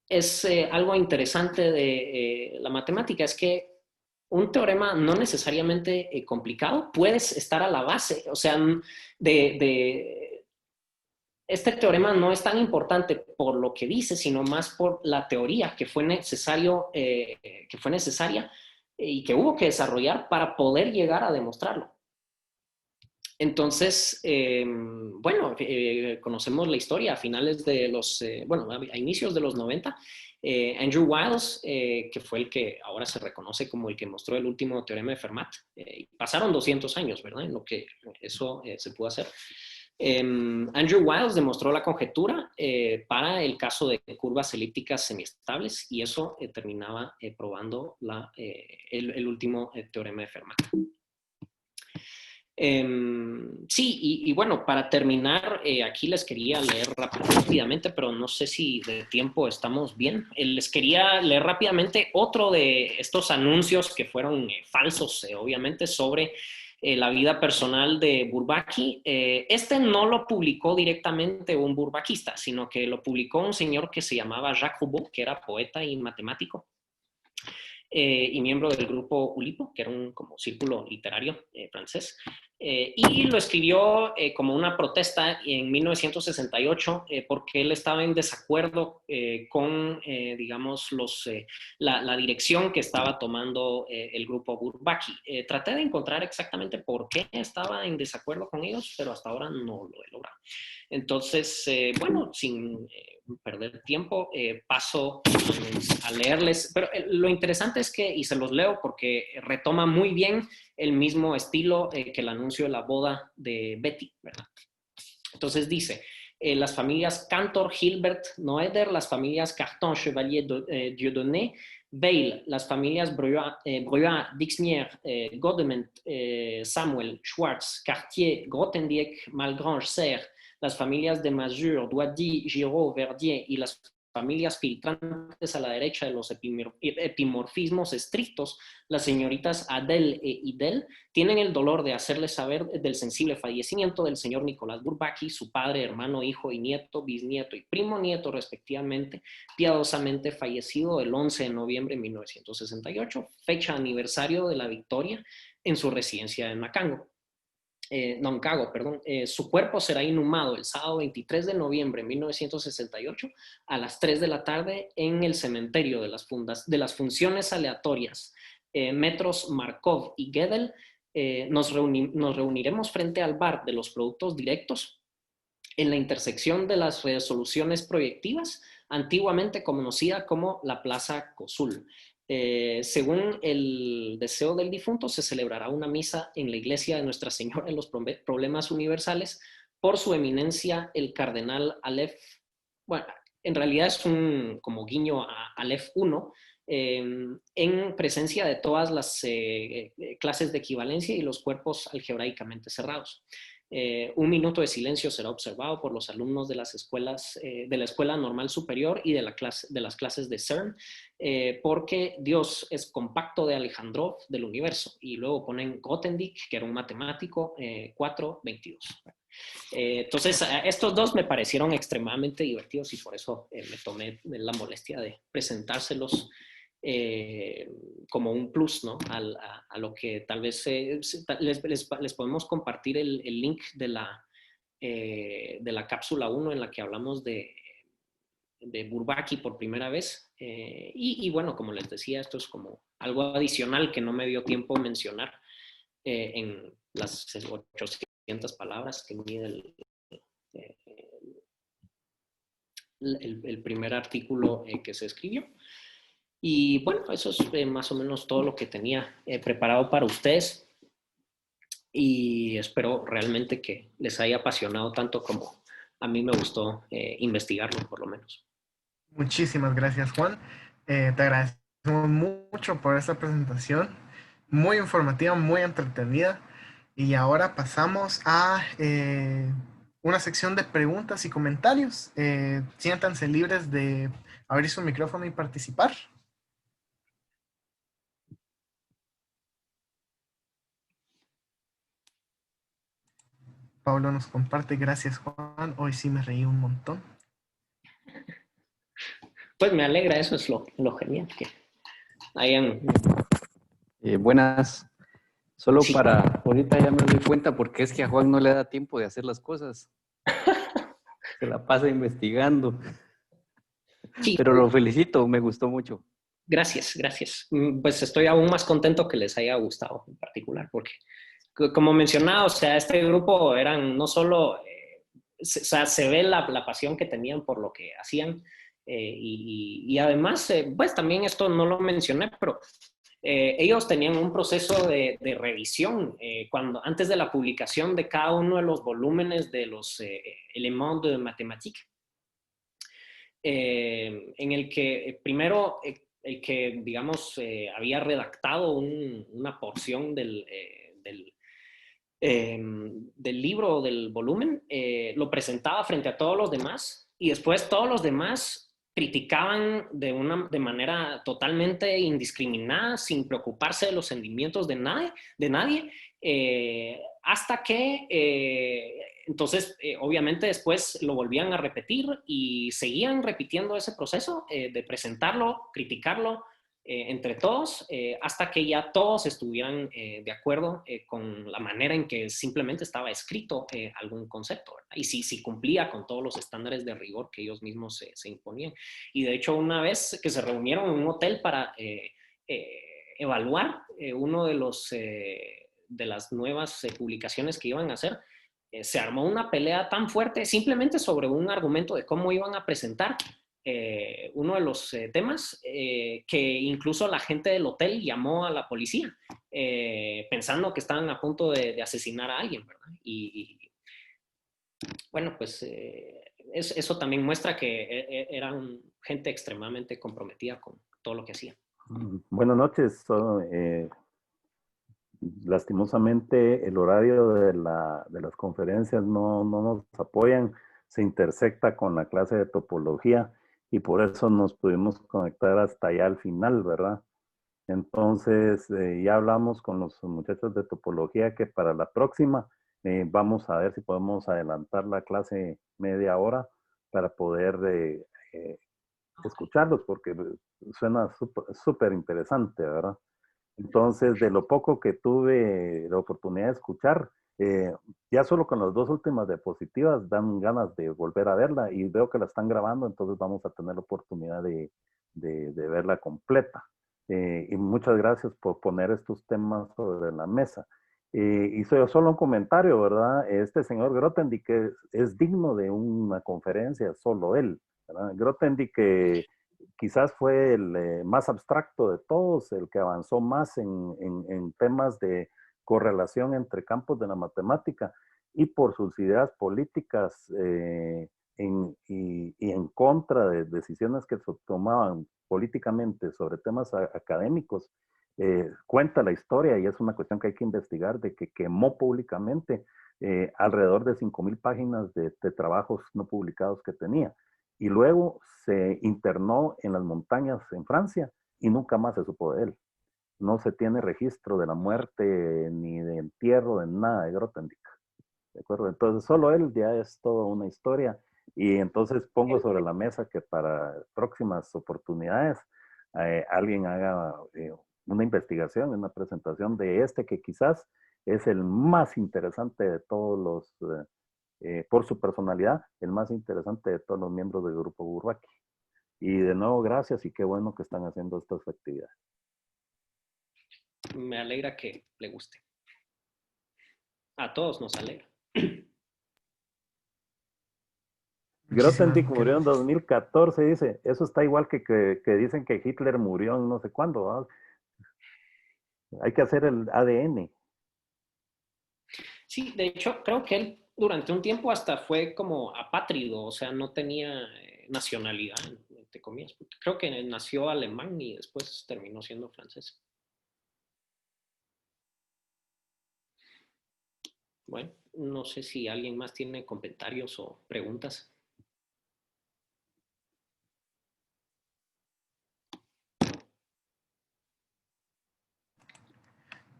es algo interesante de la matemática, es que un teorema no necesariamente complicado puede estar a la base, o sea, este teorema no es tan importante por lo que dice, sino más por la teoría que fue necesaria y que hubo que desarrollar para poder llegar a demostrarlo. Entonces, bueno, conocemos la historia a finales de a inicios de los 90. Andrew Wiles, que fue el que ahora se reconoce como el que mostró el último teorema de Fermat. Pasaron 200 años, ¿verdad? En lo que eso se pudo hacer. Andrew Wiles demostró la conjetura para el caso de curvas elípticas semiestables, y eso terminaba probando el último teorema de Fermat. Sí, y bueno, para terminar, aquí les quería leer rápidamente, pero no sé si de tiempo estamos bien. Les quería leer rápidamente otro de estos anuncios que fueron falsos, obviamente, sobre la vida personal de Bourbaki. Este no lo publicó directamente un bourbaquista, sino que lo publicó un señor que se llamaba Jacques Roubaud, que era poeta y matemático. Y miembro del grupo Ulipo, que era un como círculo literario francés, y lo escribió como una protesta en 1968 porque él estaba en desacuerdo con, digamos, la dirección que estaba tomando el grupo Bourbaki. Traté de encontrar exactamente por qué estaba en desacuerdo con ellos, pero hasta ahora no lo he logrado. Entonces, bueno, sin perder tiempo, paso a leerles. Pero lo interesante es que, y se los leo porque retoma muy bien el mismo estilo que el anuncio de la boda de Betty, ¿verdad? Entonces dice, las familias Cantor, Hilbert, Noeder, las familias Carton, Chevalier, Dieudonné, Veil, las familias Breuat, Dixmier, Godement, Samuel, Schwartz, Cartier, Grothendieck, Malgrange, Serre, las familias de Mazur, Doisy, Giraud, Verdier y las familias filtrantes a la derecha de los epimorfismos estrictos, las señoritas Adele e Idel, tienen el dolor de hacerles saber del sensible fallecimiento del señor Nicolás Bourbaki, su padre, hermano, hijo y nieto, bisnieto y primo nieto respectivamente, piadosamente fallecido el 11 de noviembre de 1968, fecha aniversario de la victoria en su residencia en Macango. Cago, perdón. Su cuerpo será inhumado el sábado 23 de noviembre de 1968 a las 3 de la tarde en el cementerio de las funciones aleatorias Metros Markov y Gödel. Nos reuniremos frente al bar de los productos directos en la intersección de las resoluciones proyectivas, antiguamente conocida como la Plaza Cosul. Según el deseo del difunto, se celebrará una misa en la iglesia de Nuestra Señora de los Problemas Universales por su eminencia el cardenal Aleph. Bueno, en realidad es un como guiño a Aleph I, en presencia de todas las clases de equivalencia y los cuerpos algebraicamente cerrados. Un minuto de silencio será observado por los alumnos de las escuelas, de la Escuela Normal Superior y de las clases de CERN, porque Dios es compacto de Alejandrov del universo. Y luego ponen Grothendieck, que era un matemático, 4:22. Entonces, estos dos me parecieron extremadamente divertidos y por eso me tomé la molestia de presentárselos como un plus, ¿no? A lo que tal vez les podemos compartir el link de la cápsula 1 en la que hablamos de Bourbaki por primera vez. Y bueno, como les decía, esto es como algo adicional que no me dio tiempo mencionar en las 800 palabras que mide el primer artículo que se escribió. Y bueno, eso es más o menos todo lo que tenía preparado para ustedes. Y espero realmente que les haya apasionado tanto como a mí me gustó investigarlo, por lo menos. Muchísimas gracias, Juan. Te agradecemos mucho por esta presentación. Muy informativa, muy entretenida. Y ahora pasamos a una sección de preguntas y comentarios. Siéntanse libres de abrir su micrófono y participar. Pablo nos comparte, gracias Juan, hoy sí me reí un montón. Pues me alegra, eso es lo genial, que hayan... Buenas, solo Sí. para, ahorita ya me doy cuenta porque es que a Juan no le da tiempo de hacer las cosas. Se la pasa investigando. Sí. Pero lo felicito, me gustó mucho. Gracias, gracias. Pues estoy aún más contento que les haya gustado en particular, porque como mencionaba, o sea, este grupo eran no solo, o sea, se ve la pasión que tenían por lo que hacían, y además, pues también esto no lo mencioné, pero ellos tenían un proceso de revisión antes de la publicación de cada uno de los volúmenes de los Éléments de Mathématiques, en el que primero el que, digamos, había redactado una porción del libro, del volumen, lo presentaba frente a todos los demás y después todos los demás criticaban de manera totalmente indiscriminada, sin preocuparse de los sentimientos de nadie, hasta que entonces obviamente después lo volvían a repetir y seguían repitiendo ese proceso de presentarlo, criticarlo, entre todos, hasta que ya todos estuvieran de acuerdo con la manera en que simplemente estaba escrito algún concepto, ¿verdad? Y si cumplía con todos los estándares de rigor que ellos mismos se imponían. Y de hecho, una vez que se reunieron en un hotel para evaluar uno de las nuevas publicaciones que iban a hacer, se armó una pelea tan fuerte simplemente sobre un argumento de cómo iban a presentar uno de los temas, que incluso la gente del hotel llamó a la policía pensando que estaban a punto de asesinar a alguien, ¿verdad? Y bueno, pues eso también muestra que eran gente extremadamente comprometida con todo lo que hacían. Buenas noches. Lastimosamente el horario de las conferencias no nos apoyan, se intersecta con la clase de topología y por eso nos pudimos conectar hasta allá al final, ¿verdad? Entonces ya hablamos con los muchachos de topología que para la próxima vamos a ver si podemos adelantar la clase media hora para poder escucharlos porque suena súper interesante, ¿verdad? Entonces, de lo poco que tuve la oportunidad de escuchar, ya solo con las dos últimas diapositivas dan ganas de volver a verla y veo que la están grabando, entonces vamos a tener la oportunidad de verla completa. Y muchas gracias por poner estos temas sobre la mesa. Y solo un comentario, ¿verdad? Este señor Grothendieck es digno de una conferencia, solo él, ¿verdad? Grothendieck quizás fue el más abstracto de todos, el que avanzó más en temas de correlación entre campos de la matemática y por sus ideas políticas y en contra de decisiones que se tomaban políticamente sobre temas académicos, cuenta la historia y es una cuestión que hay que investigar, de que quemó públicamente alrededor de 5,000 páginas de trabajos no publicados que tenía. Y luego se internó en las montañas en Francia y nunca más se supo de él. No se tiene registro de la muerte ni de entierro, de nada de Grothendieck. ¿De acuerdo? Entonces, solo él ya es toda una historia. Y entonces pongo sobre la mesa que para próximas oportunidades alguien haga una investigación, una presentación de este que quizás es el más interesante de todos los, por su personalidad, el más interesante de todos los miembros del grupo Bourbaki. Y de nuevo, gracias y qué bueno que están haciendo estas actividades. Me alegra que le guste. A todos nos alegra. Grothendieck murió en 2014, dice. Eso está igual que dicen que Hitler murió en no sé cuándo, ¿verdad? Hay que hacer el ADN. Sí, de hecho, creo que él durante un tiempo hasta fue como apátrido, o sea, no tenía nacionalidad, entre comillas. Creo que nació alemán y después terminó siendo francés. Bueno, no sé si alguien más tiene comentarios o preguntas.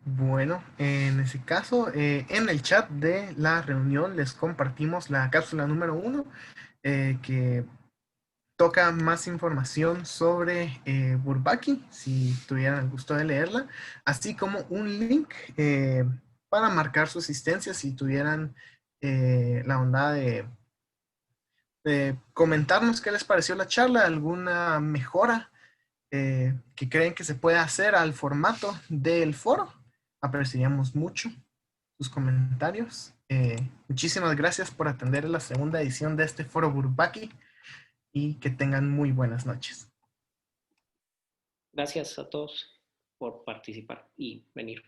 Bueno, en ese caso, en el chat de la reunión les compartimos la cápsula número 1, que toca más información sobre Bourbaki, si tuvieran el gusto de leerla, así como un link para marcar su asistencia si tuvieran la bondad de comentarnos qué les pareció la charla, alguna mejora que creen que se puede hacer al formato del foro. Apreciaríamos mucho sus comentarios. Muchísimas gracias por atender la segunda edición de este foro Bourbaki y que tengan muy buenas noches. Gracias a todos por participar y venir.